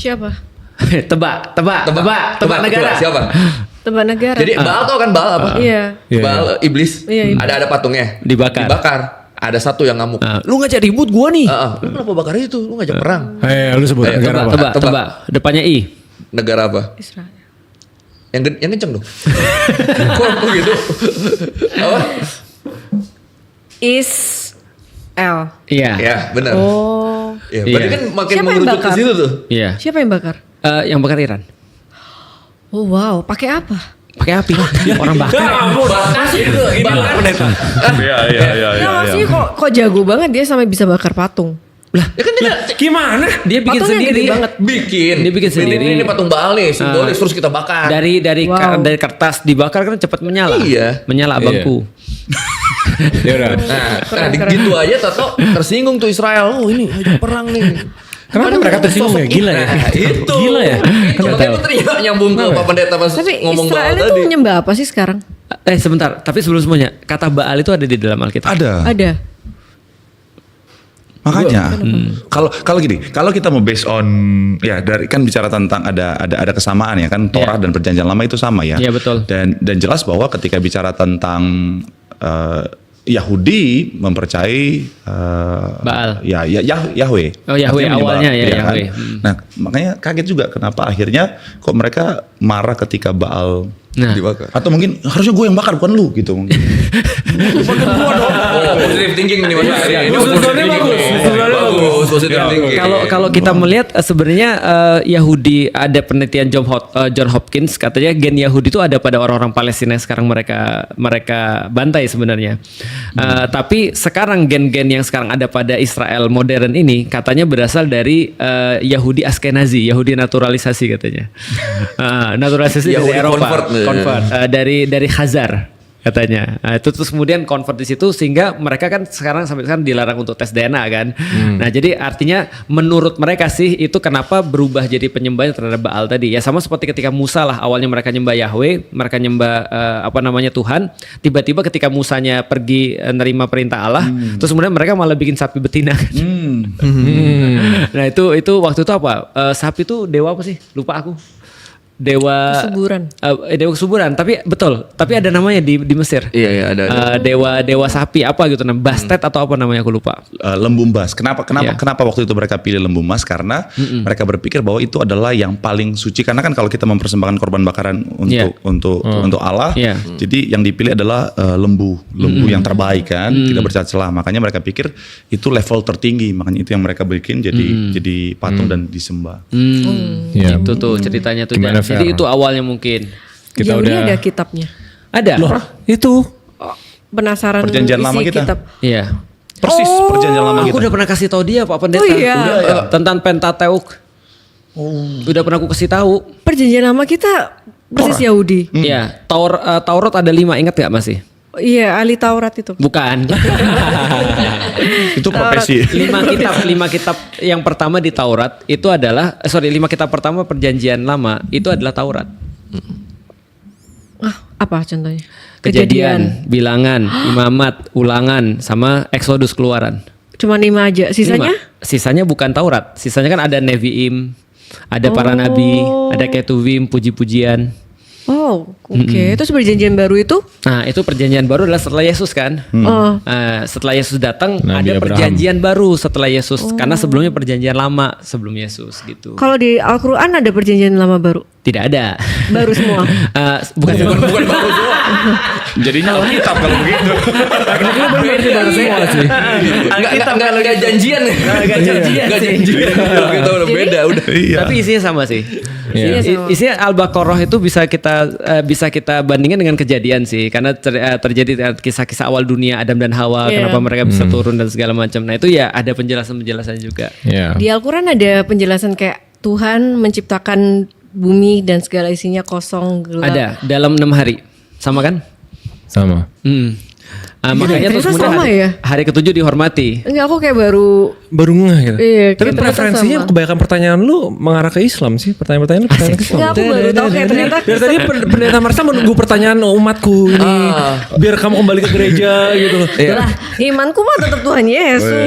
Siapa? Tebak negara. Siapa? Tebak negara. Jadi Baal tau kan Baal apa? Iya. Baal iblis. Iya, iblis. Ada patungnya. Dibakar. Ada satu yang ngamuk. Lu ngajak ribut gua nih. Lu kenapa bakar itu? Lu ngajak perang. Lu sebut Ayo, negara apa? Tebak. Depannya I. Negara apa? Israel. Yang kenceng dong. Kok gitu? Apa? Israel. Iya. Ya, benar. Oh. Ya, berarti Iya. kan makin Siapa yang mengerucut ke bakar? situ tuh. Iya. Siapa yang bakar? Yang bakar Iran. Oh wow, pakai apa? Pakai api. Orang bakar. Bakar pendeta. Iya. Ya maksudnya kok jago banget dia sampai bisa bakar patung. Ya kan dia Gimana? Dia bikin Patungnya sendiri. gede banget. Dia bikin sendiri. Ini patung Baal nih, simbolis terus kita bakar. Dari Wow. dari kertas dibakar kan cepat menyala. Iya. Menyala abangku. Ya udah. Nah, gitu aja Tato tersinggung tuh Israel. Oh ini ajak perang nih. Kenapa mereka tersinggung ya? Gila ya. Nah, itu. Gila ya. Itu makanya gue teringat nyambung ke Pak Pendeta pas Tapi ngomong Baal Israel itu tadi. menyembah apa sih sekarang? Sebentar, tapi sebelum semuanya, kata Baal itu ada di dalam Alkitab. Ada. Makanya kalau gini, kalau kita mau based on ya dari kan bicara tentang ada kesamaan ya kan Torah dan Perjanjian Lama itu sama ya. Iya, betul. Dan jelas bahwa ketika bicara tentang Yahudi mempercayai Baal. Yahweh. Oh, Yahweh Artinya menyembah, awalnya ya, iya kan? Yahweh. Nah, makanya kaget juga kenapa akhirnya kok mereka marah ketika Baal Nah. Dibakar. atau mungkin harusnya gue yang bakar bukan lu gitu mungkin. Oh, positive thinking nih Mas. Ini Sebenarnya bagus. Bagus, positive thinking. Kalau kita melihat sebenarnya Yahudi ada penelitian John Hopkins katanya gen Yahudi itu ada pada orang-orang Palestina yang sekarang mereka bantai sebenarnya. Tapi sekarang gen-gen yang sekarang ada pada Israel modern ini katanya berasal dari Yahudi Askenazi, Yahudi naturalisasi katanya. Naturalisasi Yahudi dari Eropa. convert. Dari Khazar katanya. Itu terus kemudian convert di situ sehingga mereka kan sampai sekarang dilarang untuk tes DNA kan. Nah, jadi artinya menurut mereka sih itu kenapa berubah jadi penyembahnya terhadap Baal tadi. Ya sama seperti ketika Musa lah, awalnya mereka nyembah Yahweh, mereka nyembah Tuhan, tiba-tiba ketika Musanya pergi nerima perintah Allah, terus kemudian mereka malah bikin sapi betina. Nah, itu waktu itu apa? Sapi itu dewa apa sih? Lupa aku. Dewa Kesuburan. Dewa kesuburan, tapi betul, tapi ada namanya di Mesir. Iya, ada. Dewa sapi apa gitu namanya, Bastet atau apa namanya aku lupa. Lembu emas. Kenapa Iya. waktu itu mereka pilih lembu emas? Karena mereka berpikir bahwa itu adalah yang paling suci. Karena kan kalau kita mempersembahkan korban bakaran untuk Allah, Iya. jadi yang dipilih adalah lembu yang terbaik kan, tidak bercacat celah. Makanya mereka pikir itu level tertinggi. Makanya itu yang mereka bikin jadi patung dan disembah. Iya. Itu tuh ceritanya tuh. Gimana, Jadi Fer? itu awalnya mungkin. Kita Jauhnya udah- ada kitabnya. Ada. Loh, itu Penasaran Perjanjian isi lama kita. kitab. Iya. Persis perjanjian lama Aku kita. udah pernah kasih tahu dia Pak Pendeta. Oh, iya. Tentang Pentateuk. Udah pernah aku kasih tahu. Perjanjian lama kita persis Yahudi. Iya. Taurat ada 5, ingat gak masih? Iya, ahli Taurat itu. Bukan. Itu profesi. 5 kitab yang pertama di Taurat itu adalah 5 kitab pertama Perjanjian Lama itu adalah Taurat. Apa contohnya? Kejadian, Bilangan, Imamat, Ulangan, sama Exodus Keluaran. Cuma 5 aja. Sisanya? 5. Sisanya bukan Taurat. Sisanya kan ada Neviim, ada para nabi, ada Ketuvim, puji-pujian. Oh, oke. Terus perjanjian baru itu? Nah, itu perjanjian baru adalah setelah Yesus kan. Oh. Setelah Yesus datang Nabi ada Abraham. perjanjian baru setelah Yesus. Karena sebelumnya perjanjian lama sebelum Yesus gitu. Kalau di Al-Quran ada perjanjian lama baru? Tidak ada. Baru semua? Bukan Bukan baru semua. Jadinya Alkitab kalau begitu. baru semua sih. Enggak janjian nih. Enggak janjian Enggak sih. janjian. Kita udah beda udah. Tapi isinya sama sih. Iya. Isinya Al-Baqarah itu bisa kita bandingkan dengan kejadian sih, karena terjadi kisah-kisah awal dunia Adam dan Hawa, Iya. kenapa mereka bisa turun dan segala macam. Nah itu ya ada penjelasan juga. Iya. Di Al-Quran ada penjelasan kayak Tuhan menciptakan bumi dan segala isinya kosong, gelap. Ada dalam 6 hari, sama kan? Sama. Makanya terus ternyata kemudian sama ya? hari ke-7 dihormati. Enggak, aku kayak baru Ngeh gitu. Iya, Tapi kayak ternyata preferensinya sama. kebanyakan pertanyaan lu mengarah ke Islam sih. Pertanyaan-pertanyaan lu pertanyaan ke Islam. Enggak, aku baru tahu kayak ternyata Dari tadi pendeta Marsa menunggu pertanyaan umatku ini. Biar kamu kembali ke gereja gitu loh. lah, imanku mah tetap Tuhan Yesus.